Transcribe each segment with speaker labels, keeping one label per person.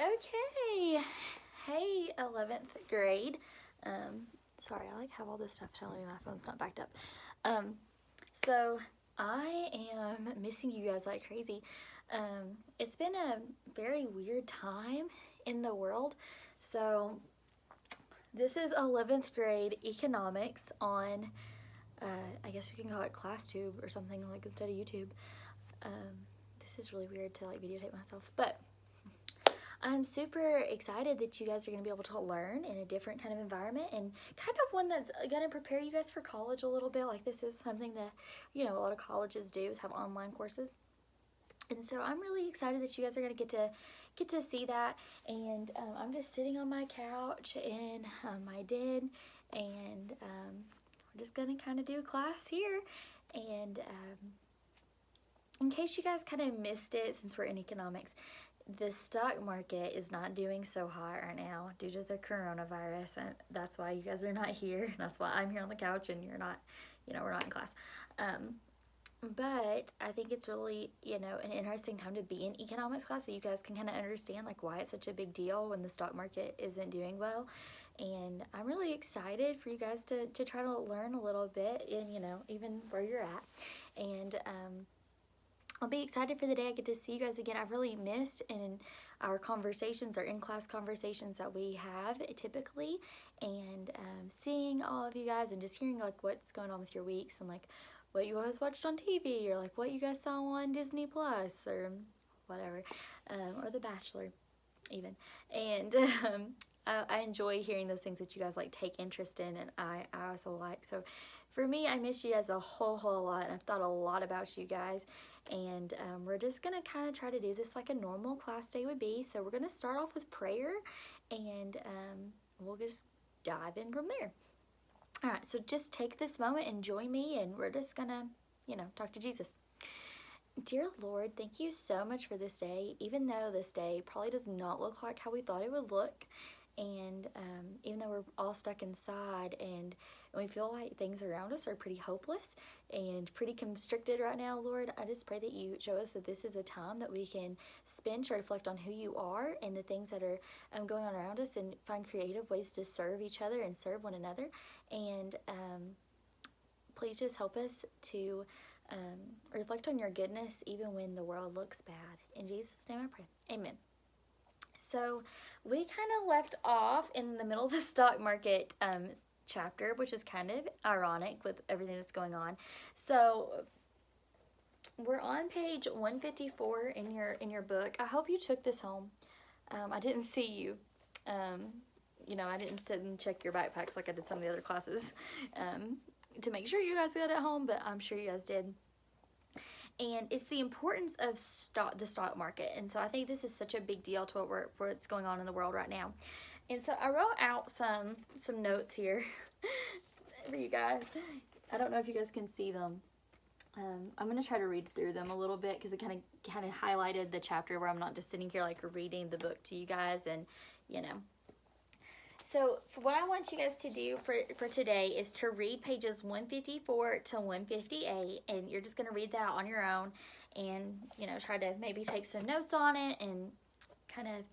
Speaker 1: Okay, hey 11th grade. Sorry, I have all this stuff telling me my phone's not backed up. So I am missing you guys like crazy. It's been a very weird time in the world. So this is 11th grade economics on, I guess you can call it ClassTube or something like instead of YouTube. This is really weird to videotape myself, but I'm super excited that you guys are going to be able to learn in a different kind of environment and kind of one that's going to prepare you guys for college a little bit. This is something that, a lot of colleges do, is have online courses. And so I'm really excited that you guys are going to get to see that. And I'm just sitting on my couch in my den, and we're just going to kind of do class here. And in case you guys kind of missed it, since we're in economics, the stock market is not doing so hot right now due to the coronavirus, and that's why you guys are not here. That's why I'm here on the couch and you're not, we're not in class. But I think it's really, an interesting time to be in economics class, so you guys can kind of understand why it's such a big deal when the stock market isn't doing well. And I'm really excited for you guys to try to learn a little bit in, even where you're at. And I'll be excited for the day I get to see you guys again. I've really missed in our conversations, our in-class conversations that we have typically, and seeing all of you guys and just hearing what's going on with your weeks and what you guys watched on TV, or what you guys saw on Disney Plus or whatever, or The Bachelor even. And I enjoy hearing those things that you guys take interest in, and I also like. So for me, I miss you guys a whole lot, and I've thought a lot about you guys. And we're just going to kind of try to do this like a normal class day would be. So we're going to start off with prayer, and we'll just dive in from there. All right, so just take this moment and join me, and we're just going to, talk to Jesus. Dear Lord, thank you so much for this day, even though this day probably does not look like how we thought it would look. And even though we're all stuck inside and we feel like things around us are pretty hopeless and pretty constricted right now, Lord, I just pray that you show us that this is a time that we can spend to reflect on who you are and the things that are going on around us, and find creative ways to serve each other and serve one another. And please just help us to reflect on your goodness even when the world looks bad. In Jesus' name I pray. Amen. So we kind of left off in the middle of the stock market chapter, which is kind of ironic with everything that's going on. So we're on page 154 in your book. I hope you took this home. I didn't see you. I didn't sit and check your backpacks like I did some of the other classes to make sure you guys got it home, but I'm sure you guys did. And it's the importance of the stock market. And so I think this is such a big deal to what's going on in the world right now. And so I wrote out some notes here for you guys. I don't know if you guys can see them. I'm going to try to read through them a little bit, because it kind of highlighted the chapter where I'm not just sitting here reading the book to you guys, and So what I want you guys to do for today is to read pages 154 to 158, and you're just going to read that on your own, and try to maybe take some notes on it and kind of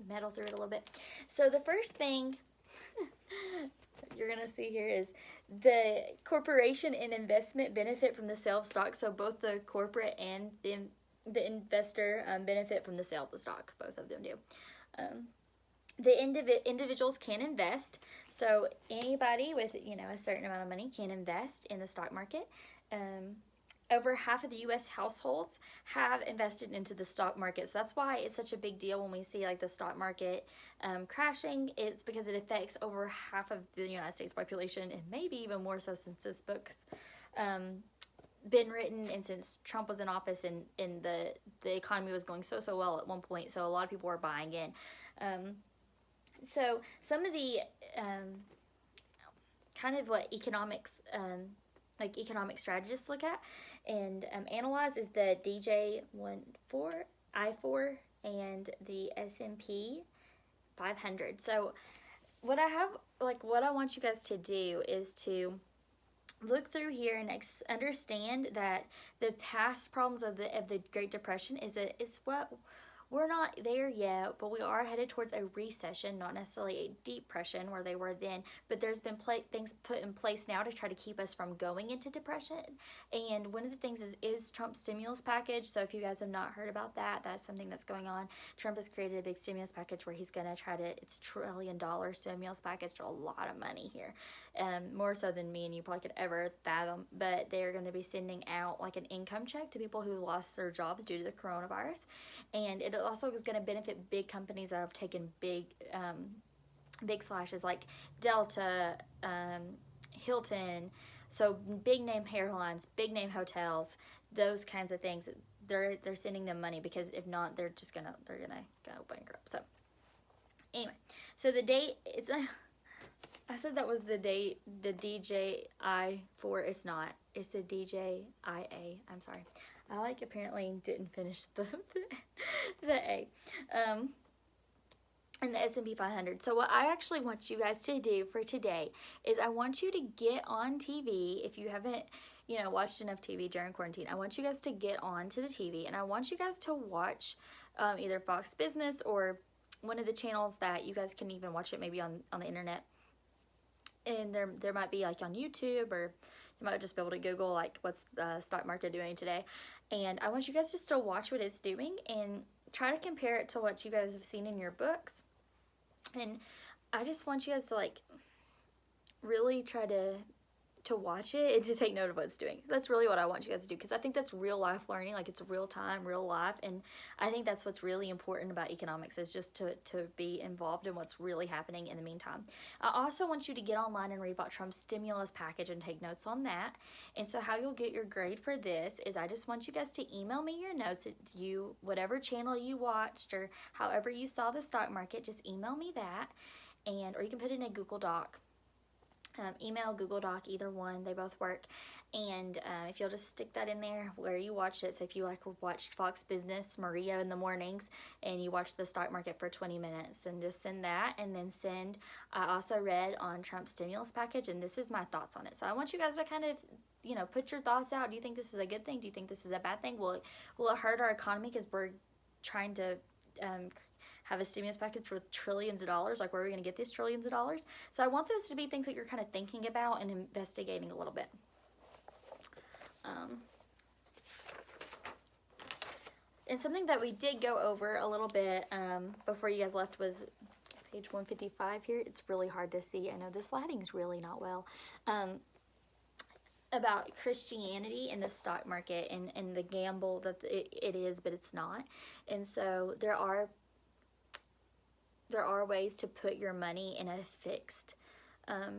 Speaker 1: meddle through it a little bit. So the first thing you're going to see here is the corporation and investment benefit from the sale of stock. So both the corporate and the investor benefit from the sale of the stock. Both of them do. The individuals can invest. So anybody with a certain amount of money can invest in the stock market. Over half of the U.S. households have invested into the stock market. So that's why it's such a big deal when we see the stock market crashing. It's because it affects over half of the United States population, and maybe even more so since this book's been written and since Trump was in office, and the economy was going so well at one point. So a lot of people were buying in. So some of the kind of what economics, economic strategists look at and analyze is the DJ14I4 and the S&P 500. So what I want you guys to do is to look through here and understand that the past problems of the Great Depression is what we're not there yet, but we are headed towards a recession, not necessarily a depression where they were then, but there's been things put in place now to try to keep us from going into depression. And one of the things is Trump's stimulus package. So if you guys have not heard about that, that's something that's going on. Trump has created a big stimulus package where he's going to try to, it's $1 trillion stimulus package, a lot of money here, more so than me and you probably could ever fathom. But they're going to be sending out like an income check to people who lost their jobs due to the coronavirus, and it also is going to benefit big companies that have taken big slashes, like Delta, Hilton, so big name airlines, big name hotels, those kinds of things. They're sending them money, because if not, they're gonna go bankrupt. So anyway, so the date, it's I said that was the date, the DJI-4. It's not. It's the DJIA. I'm sorry. I apparently didn't finish the A. And the S&P 500. So what I actually want you guys to do for today is I want you to get on TV. If you haven't, watched enough TV during quarantine, I want you guys to get on to the TV, and I want you guys to watch either Fox Business or one of the channels that you guys can even watch it maybe on the internet. And there might be like on YouTube, or you might just be able to Google like what's the stock market doing today. And I want you guys just to watch what it's doing and try to compare it to what you guys have seen in your books. And I just want you guys to really try to watch it and to take note of what it's doing. That's really what I want you guys to do, because I think that's real life learning. It's real time, real life. And I think that's what's really important about economics, is just to be involved in what's really happening in the meantime. I also want you to get online and read about Trump's stimulus package and take notes on that. And so how you'll get your grade for this is I just want you guys to email me your notes. Whatever channel you watched or however you saw the stock market, just email me that. Or you can put it in a Google Doc. Email, Google Doc, either one, they both work. And if you'll just stick that in there where you watched it. So if you watched Fox Business, Maria in the mornings, and you watched the stock market for 20 minutes, and just send that. And then I also read on Trump's stimulus package, and this is my thoughts on it. So I want you guys to kind of, put your thoughts out. Do you think this is a good thing? Do you think this is a bad thing? Will it hurt our economy because we're trying to have a stimulus package with trillions of dollars? Where are we going to get these trillions of dollars? So I want those to be things that you're kind of thinking about and investigating a little bit. And something that we did go over a little bit before you guys left was page 155 here. It's really hard to see. I know this lighting's really not well. About Christianity in the stock market and the gamble that it is, but it's not. And so there are ways to put your money in a fixed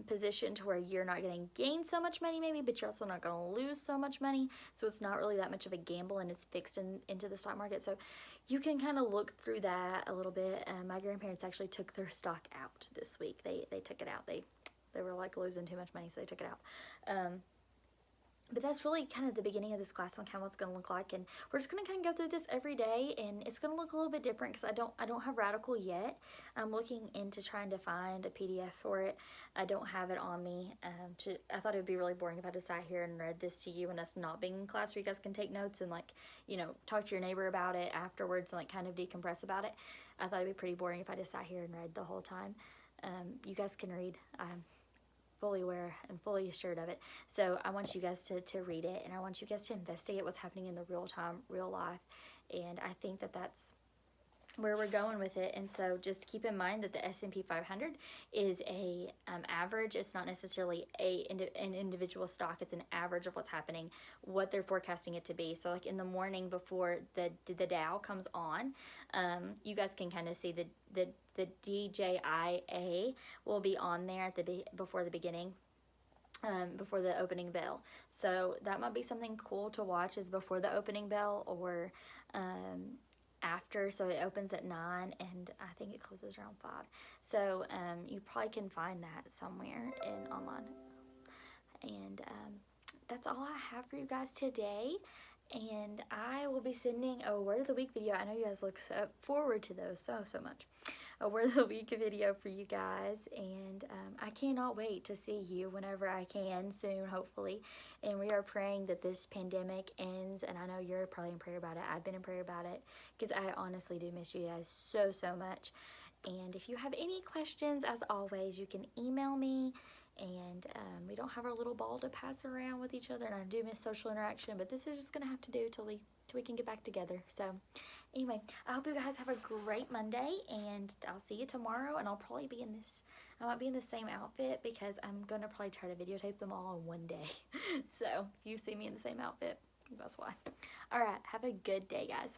Speaker 1: position to where you're not going to gain so much money maybe, but you're also not going to lose so much money. So it's not really that much of a gamble, and it's fixed into the stock market. So you can kind of look through that a little bit. My grandparents actually took their stock out this week. They took it out. They were losing too much money, so they took it out. But that's really kind of the beginning of this class on kind of what it's going to look like. And we're just going to kind of go through this every day, and it's going to look a little bit different because I don't have Radical yet. I'm looking into trying to find a PDF for it. I don't have it on me. I thought it would be really boring if I just sat here and read this to you and us not being in class where you guys can take notes and talk to your neighbor about it afterwards and kind of decompress about it. I thought it'd be pretty boring if I just sat here and read the whole time. You guys can read. Fully aware and fully assured of it. So I want you guys to read it, and I want you guys to investigate what's happening in the real time, real life. And I think that that's where we're going with it. And so just keep in mind that the S&P 500 is a average. It's not necessarily an individual stock. It's an average of what's happening, what they're forecasting it to be. So in the morning before the Dow comes on, you guys can kind of see the DJIA will be on there before the beginning. Before the opening bell. So that might be something cool to watch, is before the opening bell or after. So it opens at 9 and I think it closes around 5. So you probably can find that somewhere online. And that's all I have for you guys today. And I will be sending a word of the week video. I know you guys look forward to those so much. A word of the week video for you guys, and I cannot wait to see you whenever I can soon, hopefully. And we are praying that this pandemic ends, and I know you're probably in prayer about it. I've been in prayer about it, because I honestly do miss you guys so much. And if you have any questions, as always, you can email me. And we don't have our little ball to pass around with each other, and I do miss social interaction, but this is just gonna have to do till we can get back together. So anyway, I hope you guys have a great Monday, and I'll see you tomorrow. And I'll probably be in this, I might be in the same outfit, because I'm gonna probably try to videotape them all in one day. So if you see me in the same outfit, that's why. All right, have a good day, guys.